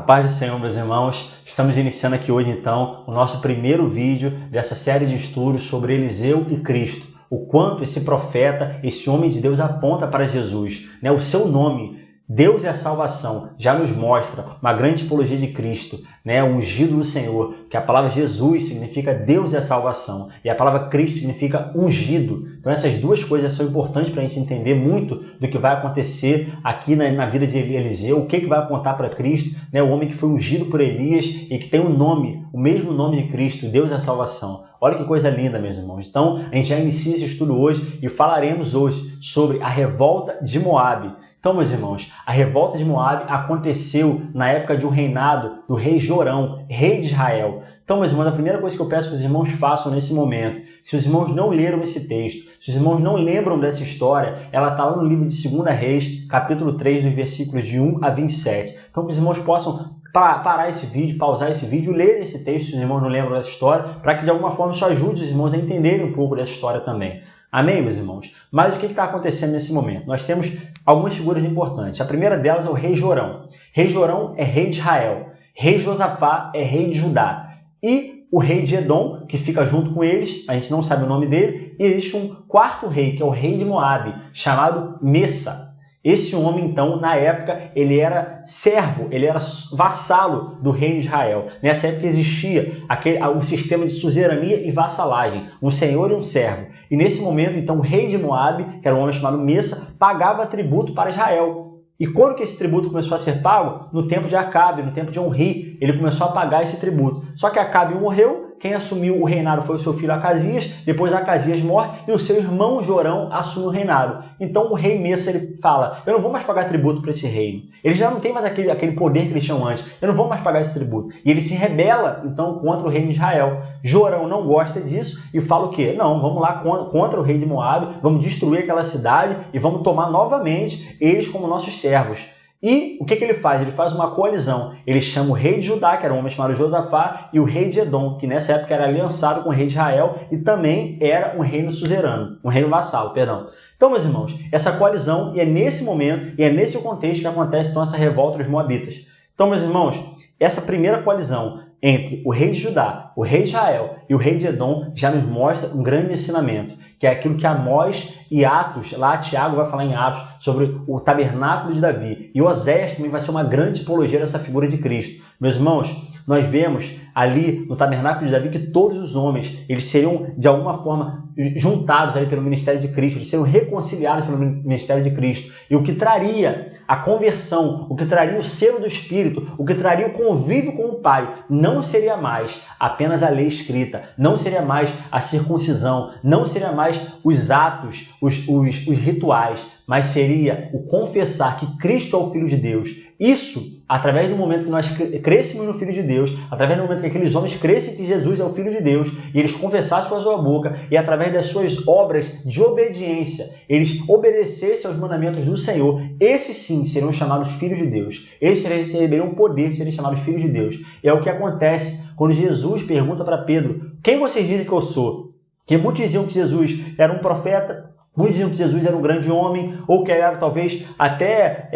paz do Senhor, meus irmãos. Estamos iniciando aqui hoje, então, o nosso primeiro vídeo dessa série de estudos sobre Eliseu e Cristo. O quanto esse profeta, esse homem de Deus aponta para Jesus. O seu nome, Deus é a salvação, já nos mostra uma grande tipologia de Cristo, o ungido do Senhor, que a palavra Jesus significa Deus é a salvação e a palavra Cristo significa ungido. Então essas duas coisas são importantes para a gente entender muito do que vai acontecer aqui na vida de Eliseu, o que vai apontar para Cristo, o homem que foi ungido por Elias e que tem um nome, o mesmo nome de Cristo, Deus é a salvação. Olha que coisa linda, meus irmãos. Então a gente já inicia esse estudo hoje e falaremos hoje sobre a revolta de Moabe. Então, meus irmãos, a revolta de Moabe aconteceu na época de um reinado do rei Jorão, rei de Israel. Então, meus irmãos, a primeira coisa que eu peço que os irmãos façam nesse momento, se os irmãos não leram esse texto, se os irmãos não lembram dessa história, ela está lá no livro de 2 Reis, capítulo 3, dos versículos de 1 a 27. Então, que os irmãos possam parar esse vídeo, pausar esse vídeo, ler esse texto, se os irmãos não lembram dessa história, para que de alguma forma isso ajude os irmãos a entenderem um pouco dessa história também. Amém, meus irmãos? Mas o que está acontecendo nesse momento? Nós temos algumas figuras importantes. A primeira delas é o rei Jorão. Rei Jorão é rei de Israel. Rei Josafá é rei de Judá. E o rei de Edom, que fica junto com eles, a gente não sabe o nome dele, e existe um quarto rei, que é o rei de Moabe, chamado Messa. Esse homem, então, na época, ele era servo, ele era vassalo do reino de Israel. Nessa época existia um sistema de suzerania e vassalagem, um senhor e um servo. E nesse momento, então, o rei de Moabe, que era um homem chamado Messa, pagava tributo para Israel. E quando que esse tributo começou a ser pago? No tempo de Acabe, no tempo de Onri, ele começou a pagar esse tributo. Só que Acabe morreu. Quem assumiu o reinado foi o seu filho Acasias, depois Acasias morre e o seu irmão Jorão assume o reinado. Então o rei Messa ele fala, eu não vou mais pagar tributo para esse reino. Ele já não tem mais aquele poder que eles tinham antes, eu não vou mais pagar esse tributo. E ele se rebela então contra o reino de Israel. Jorão não gosta disso e fala o quê? Não, vamos lá contra o rei de Moabe, vamos destruir aquela cidade e vamos tomar novamente eles como nossos servos. E o que ele faz? Ele faz uma coalizão. Ele chama o rei de Judá, que era um homem chamado Josafá, e o rei de Edom, que nessa época era aliançado com o rei de Israel e também era um reino suzerano, um reino vassalo, perdão. Então, meus irmãos, essa coalizão, e é nesse momento, e é nesse contexto que acontece então essa revolta dos moabitas. Então, meus irmãos, essa primeira coalizão entre o rei de Judá, o rei de Israel e o rei de Edom já nos mostra um grande ensinamento, que é aquilo que Amós e Atos, lá Tiago vai falar em Atos, sobre o tabernáculo de Davi. E Oséias também vai ser uma grande tipologia dessa figura de Cristo. Meus irmãos, nós vemos ali no tabernáculo de Davi que todos os homens, eles seriam de alguma forma juntados ali pelo ministério de Cristo, eles seriam reconciliados pelo ministério de Cristo. E o que traria a conversão, o que traria o selo do Espírito, o que traria o convívio com o Pai, não seria mais apenas a lei escrita, não seria mais a circuncisão, não seria mais os atos, os rituais, mas seria o confessar que Cristo é o Filho de Deus. Isso, através do momento que nós crescemos no Filho de Deus, através do momento que aqueles homens crescem que Jesus é o Filho de Deus, e eles confessassem com a sua boca, e através das suas obras de obediência, eles obedecessem aos mandamentos do Senhor, esses sim serão chamados Filhos de Deus. Esses receberiam o poder de serem chamados Filhos de Deus. E é o que acontece quando Jesus pergunta para Pedro, quem vocês dizem que eu sou? Que muitos diziam que Jesus era um profeta, muitos diziam que Jesus era um grande homem, ou que era talvez até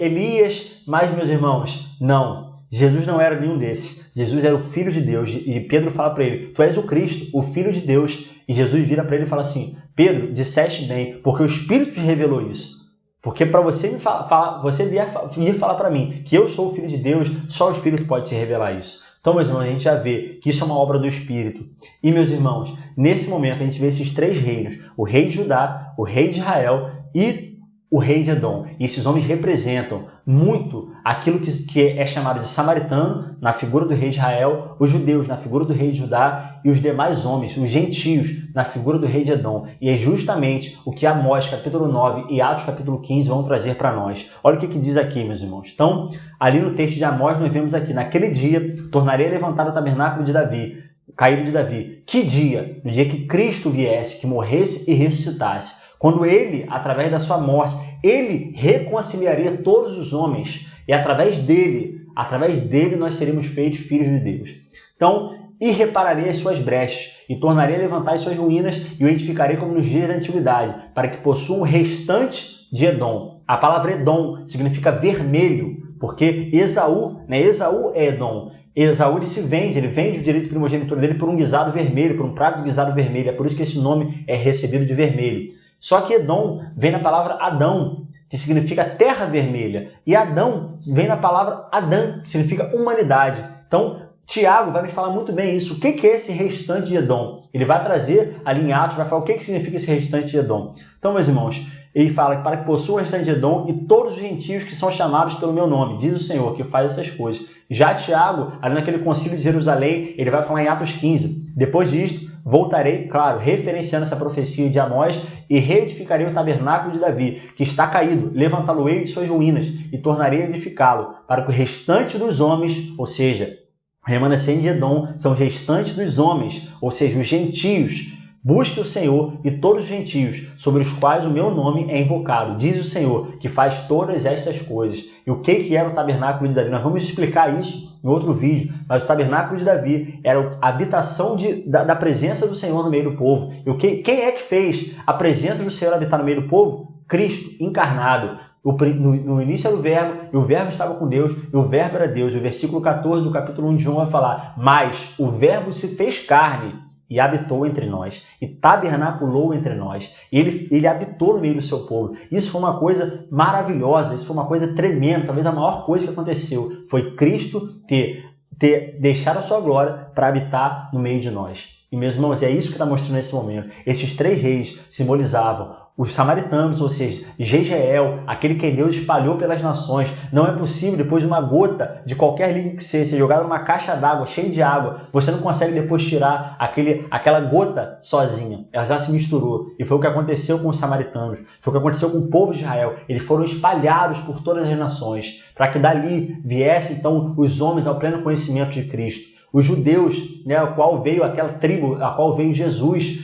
Elias, mas, meus irmãos, não. Jesus não era nenhum desses. Jesus era o Filho de Deus. E Pedro fala para ele, tu és o Cristo, o Filho de Deus. E Jesus vira para ele e fala assim, Pedro, disseste bem, porque o Espírito te revelou isso. Porque para você vir falar para mim que eu sou o Filho de Deus, só o Espírito pode te revelar isso. Então, meus irmãos, a gente já vê que isso é uma obra do Espírito. E, meus irmãos, nesse momento a gente vê esses três reinos, o rei de Judá, o rei de Israel e o rei de Edom. E esses homens representam muito aquilo que é chamado de samaritano, na figura do rei de Israel, os judeus na figura do rei de Judá e os demais homens, os gentios, na figura do rei de Edom. E é justamente o que Amós, capítulo 9 e Atos, capítulo 15 vão trazer para nós. Olha o que diz aqui, meus irmãos. Então, ali no texto de Amós, nós vemos aqui, naquele dia, tornarei a levantar o tabernáculo de Davi, caído de Davi. Que dia? No dia que Cristo viesse, que morresse e ressuscitasse. Quando ele, através da sua morte, ele reconciliaria todos os homens. E através dele nós seríamos feitos filhos de Deus. Então, e repararei as suas brechas, e tornarei a levantar as suas ruínas, e o edificarei como nos dias da antiguidade, para que possuam o restante de Edom. A palavra Edom significa vermelho, porque Esaú é Edom. Esaú ele vende o direito de primogenitura dele por um guisado vermelho, por um prato de guisado vermelho. É por isso que esse nome é recebido de vermelho. Só que Edom vem na palavra Adão, que significa terra vermelha. E Adão vem na palavra Adã, que significa humanidade. Então, Tiago vai me falar muito bem isso. O que é esse restante de Edom? Ele vai trazer ali em Atos, vai falar o que significa esse restante de Edom. Então, meus irmãos, ele fala que para que possua o restante de Edom e todos os gentios que são chamados pelo meu nome, diz o Senhor, que faz essas coisas. Já Tiago, ali naquele concílio de Jerusalém, ele vai falar em Atos 15. Depois disto, voltarei, claro, referenciando essa profecia de Amós, e reedificarei o tabernáculo de Davi, que está caído, levantá-lo-ei de suas ruínas, e tornarei a edificá-lo, para que o restante dos homens, ou seja, o remanescente de Edom, são os restantes dos homens, ou seja, os gentios, busque o Senhor e todos os gentios, sobre os quais o meu nome é invocado. Diz o Senhor, que faz todas estas coisas. E o que era o tabernáculo de Davi? Nós vamos explicar isso em outro vídeo. Mas o tabernáculo de Davi era a habitação da presença do Senhor no meio do povo. E quem é que fez a presença do Senhor habitar no meio do povo? Cristo, encarnado. No início era o Verbo, e o Verbo estava com Deus, e o Verbo era Deus. E o versículo 14 do capítulo 1 de João vai falar: mas o Verbo se fez carne e habitou entre nós, e tabernaculou entre nós. Ele habitou no meio do seu povo. Isso foi uma coisa maravilhosa, isso foi uma coisa tremenda, talvez a maior coisa que aconteceu. Foi Cristo ter deixado a sua glória para habitar no meio de nós. E, meus irmãos, é isso que está mostrando nesse momento. Esses três reis simbolizavam os samaritanos, ou seja, Jezreel, aquele que Deus espalhou pelas nações. Não é possível, depois de uma gota de qualquer líquido que seja jogada numa caixa d'água, cheia de água, você não consegue depois tirar aquela gota sozinha. Ela já se misturou. E foi o que aconteceu com os samaritanos. Foi o que aconteceu com o povo de Israel. Eles foram espalhados por todas as nações, para que dali viessem, então, os homens ao pleno conhecimento de Cristo. Os judeus, a qual veio aquela tribo, a qual veio Jesus,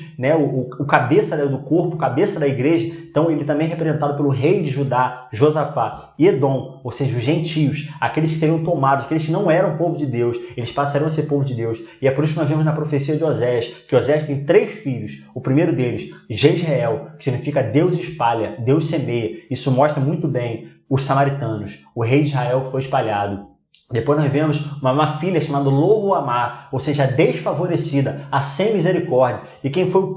o cabeça do corpo, o cabeça da igreja. Então ele também é representado pelo rei de Judá, Josafá. E Edom, ou seja, os gentios, aqueles que seriam tomados, aqueles que não eram povo de Deus, eles passarão a ser povo de Deus. E é por isso que nós vemos na profecia de Osés, que Osés tem 3 filhos. O primeiro deles, Jezreel, que significa Deus espalha, Deus semeia. Isso mostra muito bem os samaritanos. O rei de Israel foi espalhado. Depois nós vemos uma filha chamada Lo-Ruhamá, ou seja, a desfavorecida, a sem misericórdia. E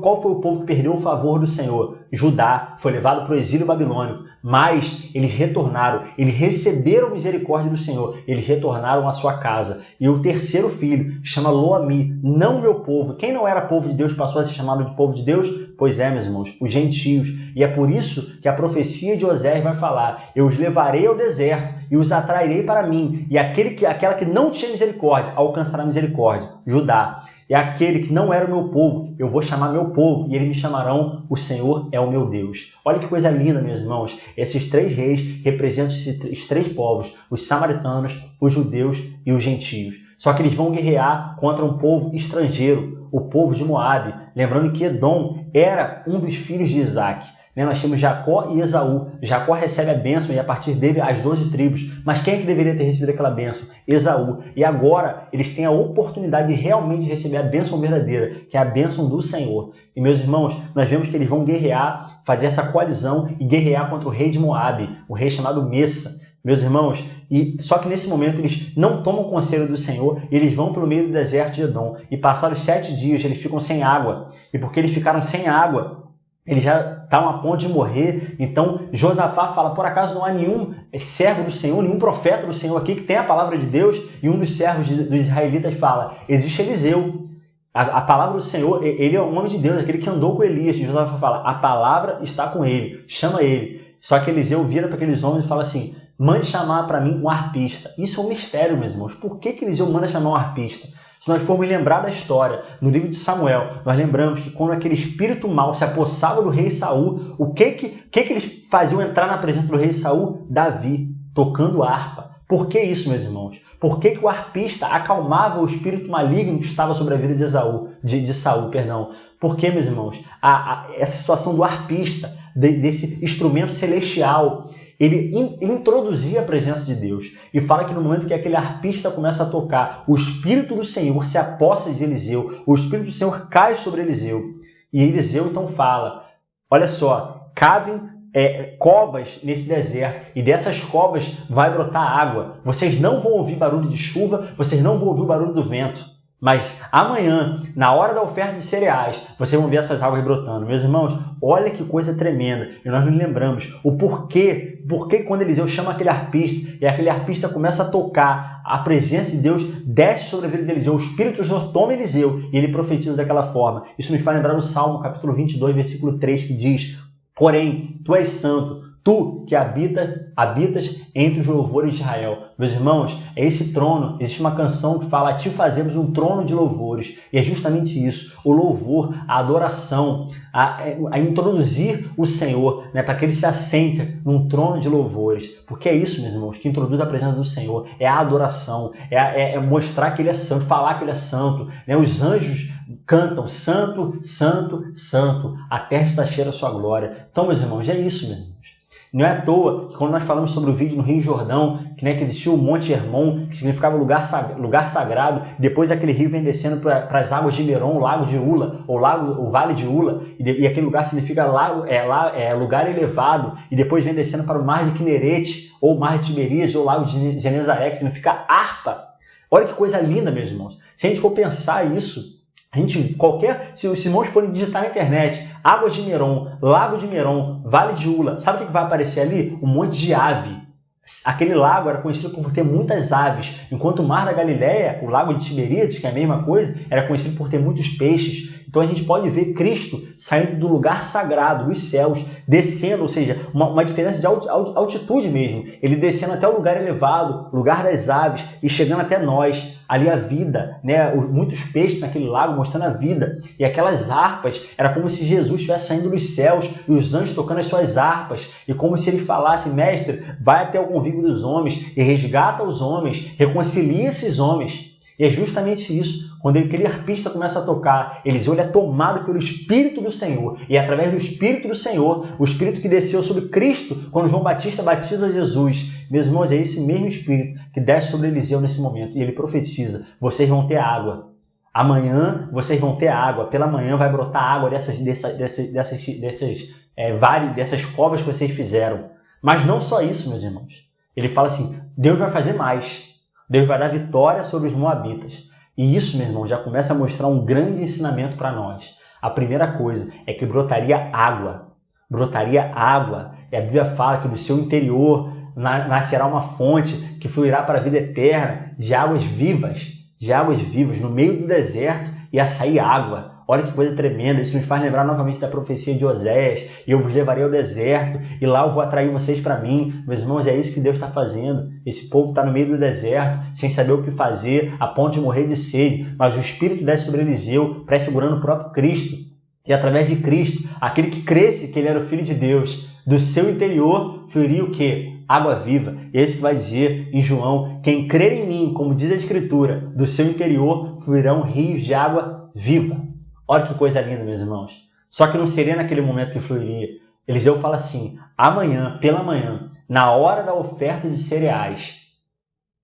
qual foi o povo que perdeu o favor do Senhor? Judá, foi levado para o exílio babilônico. Mas eles retornaram, eles receberam misericórdia do Senhor, eles retornaram à sua casa. E o terceiro filho, que chama Lo-Ami, não meu povo. Quem não era povo de Deus passou a ser chamado de povo de Deus? Pois é, meus irmãos, os gentios. E é por isso que a profecia de Osés vai falar: eu os levarei ao deserto e os atrairei para mim. E aquela que não tinha misericórdia alcançará misericórdia. Judá. E aquele que não era o meu povo, eu vou chamar meu povo, e eles me chamarão: o Senhor é o meu Deus. Olha que coisa linda, meus irmãos. Esses 3 reis representam os 3 povos: os samaritanos, os judeus e os gentios. Só que eles vão guerrear contra um povo estrangeiro, o povo de Moabe. Lembrando que Edom era um dos filhos de Isaac. Nós temos Jacó e Esaú. Jacó recebe a bênção e a partir dele as 12 tribos. Mas quem é que deveria ter recebido aquela bênção? Esaú. E agora eles têm a oportunidade de realmente receber a bênção verdadeira, que é a bênção do Senhor. E, meus irmãos, nós vemos que eles vão guerrear, fazer essa coalizão e guerrear contra o rei de Moabe, o rei chamado Messa. Meus irmãos, só que nesse momento eles não tomam o conselho do Senhor, e eles vão pelo meio do deserto de Edom. E passados 7 dias eles ficam sem água. E porque eles ficaram sem água, eles já estavam a ponto de morrer. Então Josafá fala: por acaso não há nenhum servo do Senhor, nenhum profeta do Senhor aqui que tem a palavra de Deus? E um dos servos dos israelitas fala: existe Eliseu. A palavra do Senhor, ele é um homem de Deus, aquele que andou com Elias. E Josafá fala: a palavra está com ele, chama ele. Só que Eliseu vira para aqueles homens e fala assim: mande chamar para mim um arpista. Isso é um mistério, meus irmãos. Por que Eliseu manda chamar um arpista? Se nós formos lembrar da história, no livro de Samuel, nós lembramos que quando aquele espírito mau se apossava do rei Saul, o que eles faziam entrar na presença do rei Saul? Davi, tocando harpa. Por que isso, meus irmãos? Por que o arpista acalmava o espírito maligno que estava sobre a vida de Saul? Por que, meus irmãos? Essa situação do arpista, desse instrumento celestial, ele introduzia a presença de Deus. E fala que no momento que aquele arpista começa a tocar, o Espírito do Senhor se apossa de Eliseu, o Espírito do Senhor cai sobre Eliseu. E Eliseu então fala: olha só, cavem covas nesse deserto, e dessas covas vai brotar água. Vocês não vão ouvir barulho de chuva, vocês não vão ouvir o barulho do vento. Mas amanhã, na hora da oferta de cereais, vocês vão ver essas águas brotando. Meus irmãos, olha que coisa tremenda. E nós nos lembramos o porquê quando Eliseu chama aquele arpista, e aquele arpista começa a tocar, a presença de Deus desce sobre a vida de Eliseu, o Espírito do Senhor toma Eliseu, e ele profetiza daquela forma. Isso me faz lembrar do Salmo, capítulo 22, versículo 3, que diz: porém, tu és santo, tu que habitas entre os louvores de Israel. Meus irmãos, é esse trono. Existe uma canção que fala: a ti fazemos um trono de louvores. E é justamente isso, o louvor, a adoração, a introduzir o Senhor, né, para que ele se assente num trono de louvores. Porque é isso, meus irmãos, que introduz a presença do Senhor. É a adoração, é mostrar que ele é santo, falar que ele é santo. Né? Os anjos cantam: santo, santo, santo, a terra está cheia da sua glória. Então, meus irmãos, é isso, meus irmãos. Não é à toa que quando nós falamos sobre o vídeo no Rio Jordão, que existiu o Monte Hermon, que significava lugar sagrado, depois aquele rio vem descendo para as águas de Merom, o lago de Ula, o vale de Ula, e aquele lugar significa lugar elevado, e depois vem descendo para o mar de Quinerete, ou mar de Tiberíades, ou lago de Genezaré, que significa harpa. Olha que coisa linda, meus irmãos. Se a gente for pensar isso, se os irmãos forem digitar na internet, águas de Merom, lago de Merom, vale de Ula, sabe o que vai aparecer ali? Um monte de ave. Aquele lago era conhecido por ter muitas aves, enquanto o mar da Galileia, o lago de Tiberíades, que é a mesma coisa, era conhecido por ter muitos peixes. Então a gente pode ver Cristo saindo do lugar sagrado, dos céus, descendo, ou seja, uma diferença de altitude mesmo. Ele descendo até o lugar elevado, lugar das aves, e chegando até nós, ali a vida, né? Muitos peixes naquele lago mostrando a vida. E aquelas harpas, era como se Jesus estivesse saindo dos céus, e os anjos tocando as suas harpas, e como se ele falasse: mestre, vai até o convívio dos homens, e resgata os homens, reconcilia esses homens. E é justamente isso. Quando aquele arpista começa a tocar, Eliseu é tomado pelo Espírito do Senhor. E é através do Espírito do Senhor, o Espírito que desceu sobre Cristo, quando João Batista batiza Jesus. Meus irmãos, é esse mesmo Espírito que desce sobre Eliseu nesse momento. E ele profetiza: vocês vão ter água. Amanhã vocês vão ter água. Pela manhã vai brotar água dessas covas que vocês fizeram. Mas não só isso, meus irmãos. Ele fala assim: Deus vai fazer mais. Deus vai dar vitória sobre os moabitas. E isso, meu irmão, já começa a mostrar um grande ensinamento para nós. A primeira coisa é que brotaria água. Brotaria água. E a Bíblia fala que do seu interior nascerá uma fonte que fluirá para a vida eterna, de águas vivas. De águas vivas. No meio do deserto ia sair água. Olha que coisa tremenda. Isso me faz lembrar novamente da profecia de Oséias: e eu vos levarei ao deserto, e lá eu vou atrair vocês para mim. Meus irmãos, é isso que Deus está fazendo. Esse povo está no meio do deserto, sem saber o que fazer, a ponto de morrer de sede. Mas o Espírito desce sobre Eliseu, prefigurando o próprio Cristo. E através de Cristo, aquele que cresce que ele era o Filho de Deus, do seu interior fluiria o quê? Água viva. E é isso que vai dizer em João: quem crer em mim, como diz a Escritura, do seu interior fluirão rios de água viva. Olha que coisa linda, meus irmãos. Só que não seria naquele momento que fluiria. Eliseu fala assim: amanhã, pela manhã, na hora da oferta de cereais,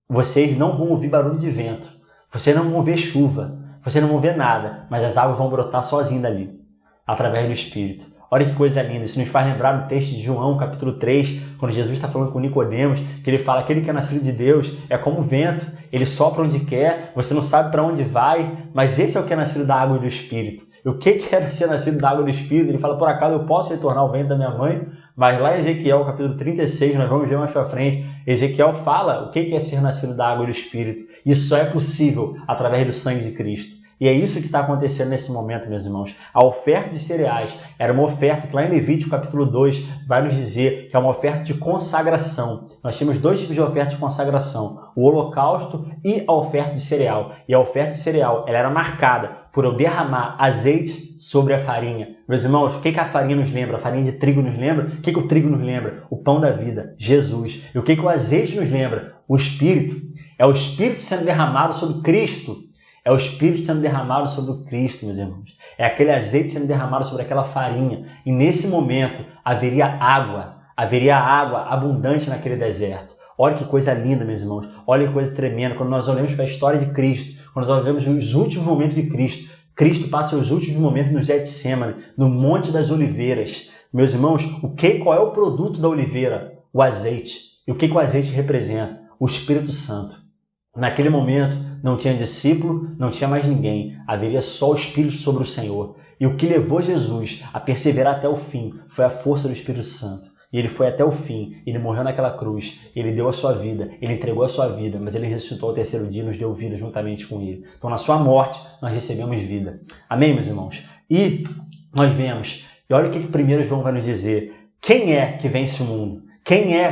vocês não vão ouvir barulho de vento, vocês não vão ver chuva, vocês não vão ver nada, mas as águas vão brotar sozinhas dali, através do Espírito. Olha que coisa linda. Isso nos faz lembrar do texto de João, capítulo 3, quando Jesus está falando com Nicodemos, que ele fala: aquele que é nascido de Deus é como o vento, ele sopra onde quer, você não sabe para onde vai, mas esse é o que é nascido da água e do Espírito. E o que é ser nascido da água e do Espírito? Ele fala: por acaso eu posso retornar ao ventre da minha mãe? Mas lá em Ezequiel, capítulo 36, nós vamos ver mais para frente, Ezequiel fala o que é ser nascido da água e do Espírito. Isso só é possível através do sangue de Cristo. E é isso que está acontecendo nesse momento, meus irmãos. A oferta de cereais era uma oferta que lá em Levítico capítulo 2 vai nos dizer que é uma oferta de consagração. Nós temos dois tipos de oferta de consagração: o holocausto e a oferta de cereal. E a oferta de cereal ela era marcada por eu derramar azeite sobre a farinha. Meus irmãos, o que a farinha nos lembra? A farinha de trigo nos lembra? O que o trigo nos lembra? O pão da vida, Jesus. E o que o azeite nos lembra? O Espírito. É o Espírito sendo derramado sobre Cristo. É o Espírito sendo derramado sobre o Cristo, meus irmãos. É aquele azeite sendo derramado sobre aquela farinha. E nesse momento haveria água abundante naquele deserto. Olha que coisa linda, meus irmãos. Olha que coisa tremenda. Quando nós olhamos para a história de Cristo, quando nós olhamos os últimos momentos de Cristo, Cristo passa os últimos momentos no Getsemane, no Monte das Oliveiras. Meus irmãos, qual é o produto da oliveira? O azeite. E o que o azeite representa? O Espírito Santo. Naquele momento, não tinha discípulo, não tinha mais ninguém. Haveria só o Espírito sobre o Senhor. E o que levou Jesus a perseverar até o fim foi a força do Espírito Santo. E ele foi até o fim, ele morreu naquela cruz, ele deu a sua vida, ele entregou a sua vida, mas ele ressuscitou ao terceiro dia e nos deu vida juntamente com ele. Então, na sua morte, nós recebemos vida. Amém, meus irmãos? E nós vemos, e olha o que 1 João vai nos dizer, quem é que vence o mundo?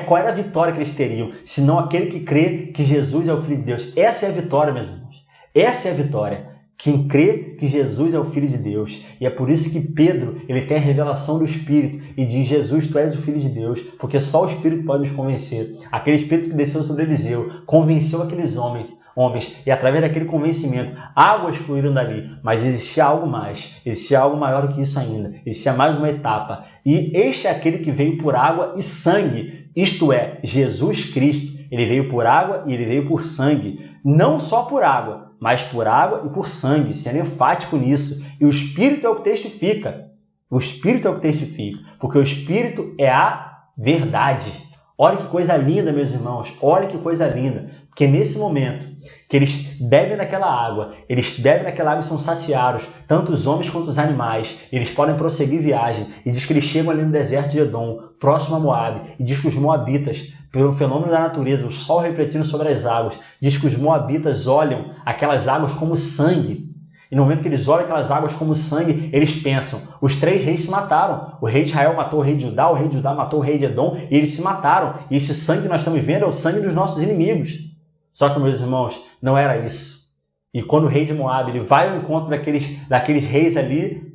Qual era a vitória que eles teriam, senão aquele que crê que Jesus é o Filho de Deus? Essa é a vitória, meus irmãos. Essa é a vitória. Quem crê que Jesus é o Filho de Deus. E é por isso que Pedro ele tem a revelação do Espírito e diz, Jesus, tu és o Filho de Deus, porque só o Espírito pode nos convencer. Aquele Espírito que desceu sobre Eliseu convenceu aqueles homens, e através daquele convencimento, águas fluíram dali. Mas existia algo mais, existia algo maior do que isso ainda, existia mais uma etapa. E este é aquele que veio por água e sangue, isto é, Jesus Cristo. Ele veio por água e ele veio por sangue, não só por água, mas por água e por sangue, sendo enfático nisso. E o Espírito é o que testifica. O Espírito é o que testifica, porque o Espírito é a verdade. Olha que coisa linda, meus irmãos, olha que coisa linda. Porque nesse momento que eles bebem daquela água e são saciados, tanto os homens quanto os animais, eles podem prosseguir viagem. E diz que eles chegam ali no deserto de Edom, próximo a Moabe, e diz que os moabitas, pelo fenômeno da natureza, o sol refletindo sobre as águas, diz que os moabitas olham aquelas águas como sangue. E no momento que eles olham aquelas águas como sangue, eles pensam, os 3 reis se mataram. O rei de Israel matou o rei de Judá matou o rei de Edom, e eles se mataram. E esse sangue que nós estamos vendo é o sangue dos nossos inimigos. Só que, meus irmãos, não era isso. E quando o rei de Moabe ele vai ao encontro daqueles reis ali,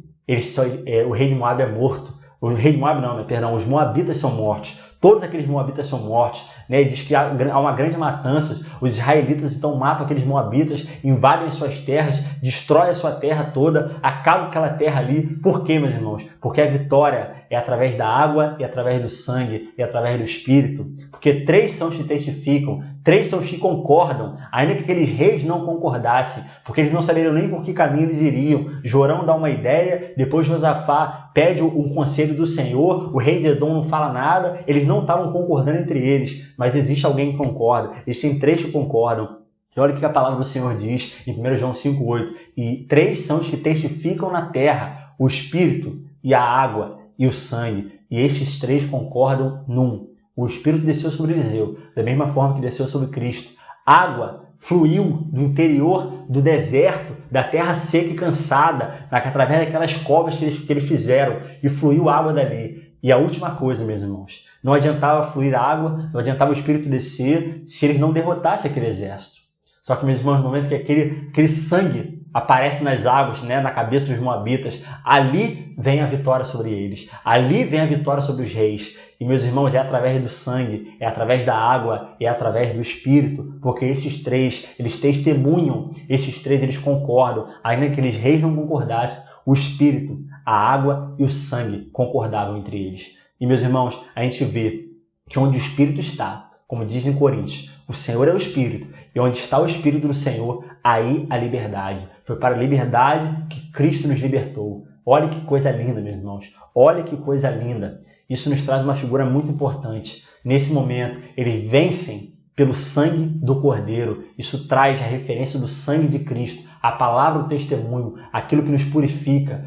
o rei de Moabe é morto. O rei de Moabe não, perdão, os moabitas são mortos. Todos aqueles moabitas são mortos, né? Diz que há uma grande matança. Os israelitas então matam aqueles moabitas, invadem as suas terras, destroem a sua terra toda, acabam com aquela terra ali. Por quê, meus irmãos? Porque a vitória é através da água, e através do sangue, e através do Espírito. Porque 3 são os que testificam, 3 são os que concordam, ainda que aqueles reis não concordassem, porque eles não saberiam nem por que caminho eles iriam. Jorão dá uma ideia, depois Josafá pede um conselho do Senhor, o rei de Edom não fala nada, eles não estavam concordando entre eles, mas existe alguém que concorda, existem 3 que concordam. E olha o que a palavra do Senhor diz em 1 João 5,8, e 3 são os que testificam na terra, o Espírito e a água e o sangue, e estes 3 concordam num. O Espírito desceu sobre Eliseu, da mesma forma que desceu sobre Cristo. Água fluiu do interior do deserto, da terra seca e cansada, através daquelas covas que eles fizeram, e fluiu água dali. E a última coisa, meus irmãos, não adiantava fluir água, não adiantava o Espírito descer, se eles não derrotassem aquele exército. Só que, meus irmãos, no momento que aquele sangue aparece nas águas, né, na cabeça dos moabitas, ali vem a vitória sobre eles, ali vem a vitória sobre os reis. E, meus irmãos, é através do sangue, é através da água, é através do Espírito, porque esses 3, eles testemunham, esses 3, eles concordam, ainda que aqueles reis não concordassem, o Espírito, a água e o sangue concordavam entre eles. E, meus irmãos, a gente vê que onde o Espírito está, como diz em Coríntios, o Senhor é o Espírito, e onde está o Espírito do Senhor, aí a liberdade. Foi para a liberdade que Cristo nos libertou. Olha que coisa linda, meus irmãos. Olha que coisa linda. Isso nos traz uma figura muito importante. Nesse momento, eles vencem pelo sangue do Cordeiro. Isso traz a referência do sangue de Cristo, a palavra do testemunho, aquilo que nos purifica.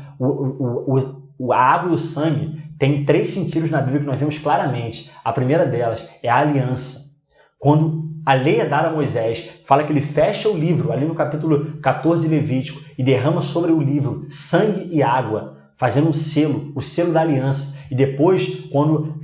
A água e o sangue tem 3 sentidos na Bíblia que nós vemos claramente. A primeira delas é a aliança. Quando a lei é dada a Moisés, fala que ele fecha o livro, ali no capítulo 14 de Levítico, e derrama sobre o livro sangue e água, fazendo um selo, o selo da aliança. E depois, quando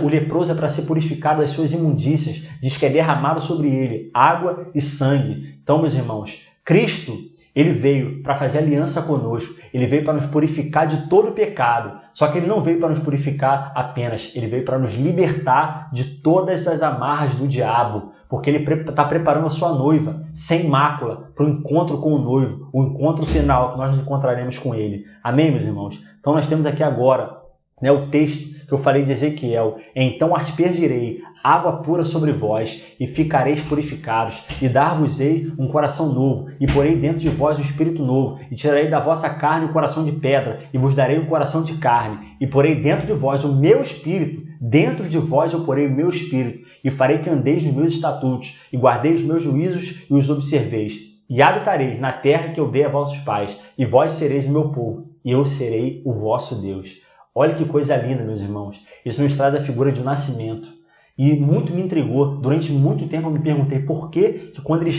o leproso é para ser purificado das suas imundícias, diz que é derramado sobre ele água e sangue. Então, meus irmãos, Cristo, ele veio para fazer aliança conosco, ele veio para nos purificar de todo pecado. Só que ele não veio para nos purificar apenas, ele veio para nos libertar de todas as amarras do diabo, porque ele está preparando a sua noiva, sem mácula, para o encontro com o noivo, o encontro final que nós nos encontraremos com ele. Amém, meus irmãos? Então nós temos aqui agora, né, o texto que eu falei de Ezequiel. Então aspergirei água pura sobre vós, e ficareis purificados, e dar-vos-ei um coração novo, e porei dentro de vós um espírito novo, e tirarei da vossa carne um coração de pedra, e vos darei um coração de carne, e porei dentro de vós o meu espírito, dentro de vós eu porei o meu espírito, e farei que andeis nos meus estatutos, e guardeis os meus juízos e os observeis. E habitareis na terra que eu dei a vossos pais, e vós sereis o meu povo, e eu serei o vosso Deus. Olha que coisa linda, meus irmãos. Isso nos traz a figura de um nascimento. E muito me intrigou. Durante muito tempo eu me perguntei por que quando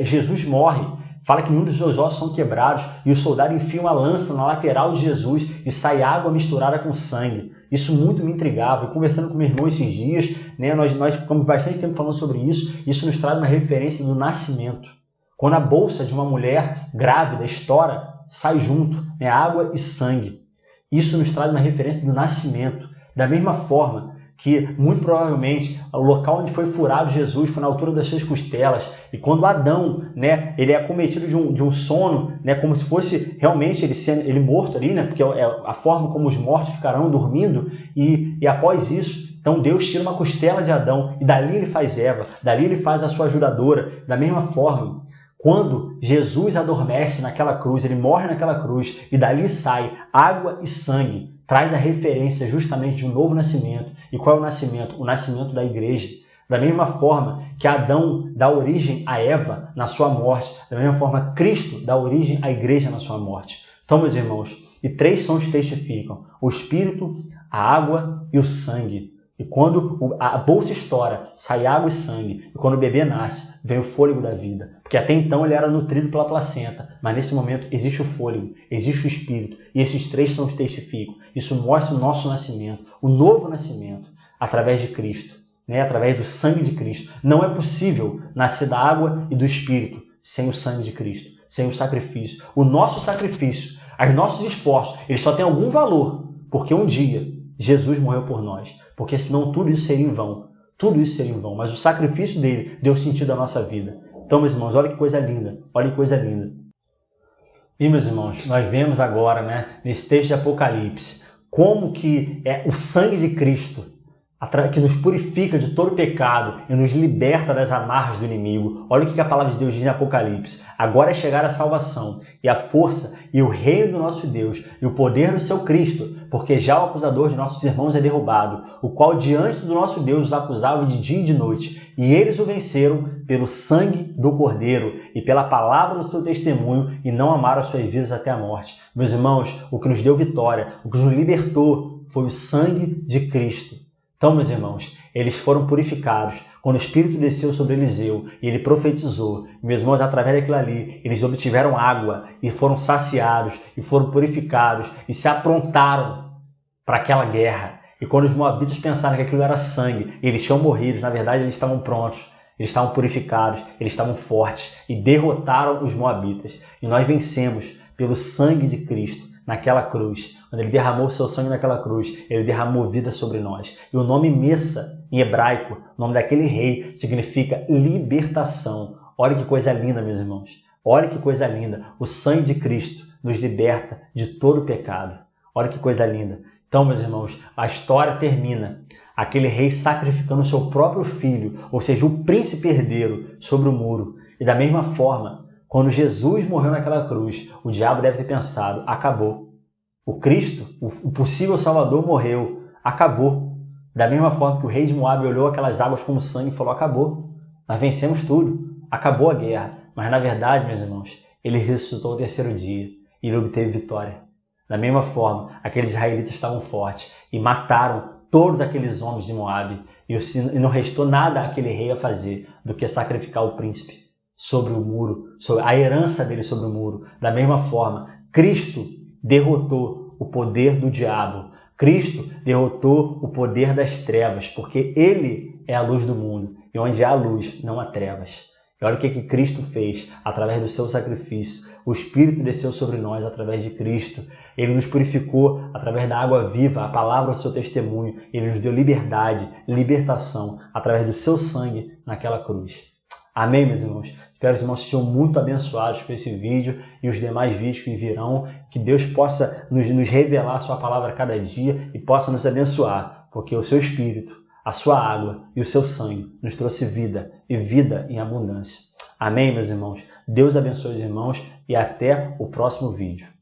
Jesus morre, fala que nenhum dos seus ossos são quebrados, e o soldado enfia uma lança na lateral de Jesus e sai água misturada com sangue. Isso muito me intrigava. E conversando com meu irmão esses dias, né, nós ficamos bastante tempo falando sobre isso. Isso nos traz uma referência do nascimento. Quando a bolsa de uma mulher grávida estoura, sai junto, né, água e sangue. Isso nos traz uma referência do nascimento. Da mesma forma que, muito provavelmente, o local onde foi furado Jesus foi na altura das suas costelas. E quando Adão, né, ele é acometido de um sono, né, como se fosse realmente ele morto ali, né, porque é a forma como os mortos ficarão dormindo. E após isso, então Deus tira uma costela de Adão, e dali ele faz Eva, dali ele faz a sua ajudadora. Da mesma forma, quando Jesus adormece naquela cruz, ele morre naquela cruz, e dali sai água e sangue, traz a referência justamente de um novo nascimento. E qual é o nascimento? O nascimento da igreja. Da mesma forma que Adão dá origem a Eva na sua morte, da mesma forma Cristo dá origem à igreja na sua morte. Então, meus irmãos, e três sons testificam: o Espírito, a água e o sangue. E quando a bolsa estoura, sai água e sangue. E quando o bebê nasce, vem o fôlego da vida. Porque até então ele era nutrido pela placenta. Mas nesse momento existe o fôlego, existe o Espírito. E esses três sons testificam. Isso mostra o nosso nascimento, o novo nascimento, através de Cristo, né? Através do sangue de Cristo. Não é possível nascer da água e do Espírito sem o sangue de Cristo, sem o sacrifício. O nosso sacrifício, os nossos esforços, eles só têm algum valor, porque um dia Jesus morreu por nós. Porque senão tudo isso seria em vão. Tudo isso seria em vão. Mas o sacrifício dele deu sentido à nossa vida. Então, meus irmãos, olha que coisa linda. Olha que coisa linda. E, meus irmãos, nós vemos agora, né, nesse texto de Apocalipse, como que é o sangue de Cristo que nos purifica de todo pecado e nos liberta das amarras do inimigo. Olha o que a palavra de Deus diz em Apocalipse. Agora é chegar a salvação e a força e o reino do nosso Deus e o poder do seu Cristo, porque já o acusador de nossos irmãos é derrubado, o qual diante do nosso Deus os acusava de dia e de noite. E eles o venceram pelo sangue do Cordeiro e pela palavra do seu testemunho, e não amaram as suas vidas até a morte. Meus irmãos, o que nos deu vitória, o que nos libertou, foi o sangue de Cristo. Então, meus irmãos, eles foram purificados quando o Espírito desceu sobre Eliseu e ele profetizou. E, meus irmãos, através daquilo ali, eles obtiveram água e foram saciados e foram purificados e se aprontaram para aquela guerra. E quando os moabitas pensaram que aquilo era sangue, eles tinham morrido, na verdade eles estavam prontos, eles estavam purificados, eles estavam fortes e derrotaram os moabitas. E nós vencemos pelo sangue de Cristo. Naquela cruz, quando ele derramou o seu sangue naquela cruz, ele derramou vida sobre nós. E o nome Messa, em hebraico, o nome daquele rei, significa libertação. Olha que coisa linda, meus irmãos. Olha que coisa linda. O sangue de Cristo nos liberta de todo pecado. Olha que coisa linda. Então, meus irmãos, a história termina. Aquele rei sacrificando o seu próprio filho, ou seja, o príncipe herdeiro, sobre o muro. E da mesma forma, quando Jesus morreu naquela cruz, o diabo deve ter pensado: acabou. O Cristo, o possível Salvador, morreu. Acabou. Da mesma forma que o rei de Moabe olhou aquelas águas como sangue e falou: acabou. Nós vencemos tudo. Acabou a guerra. Mas na verdade, meus irmãos, ele ressuscitou ao terceiro dia e ele obteve vitória. Da mesma forma, aqueles israelitas estavam fortes e mataram todos aqueles homens de Moabe. E não restou nada àquele rei a fazer do que sacrificar o príncipe sobre o muro, sobre a herança dele sobre o muro. Da mesma forma, Cristo derrotou o poder do diabo. Cristo derrotou o poder das trevas, porque ele é a luz do mundo. E onde há luz, não há trevas. E olha o que Cristo fez através do seu sacrifício. O Espírito desceu sobre nós através de Cristo. Ele nos purificou através da água viva, a palavra do seu testemunho. Ele nos deu liberdade, libertação, através do seu sangue naquela cruz. Amém, meus irmãos? Espero que os irmãos sejam muito abençoados com esse vídeo e os demais vídeos que virão. Que Deus possa nos revelar a sua palavra a cada dia e possa nos abençoar, porque o seu Espírito, a sua água e o seu sangue nos trouxe vida e vida em abundância. Amém, meus irmãos? Deus abençoe os irmãos e até o próximo vídeo.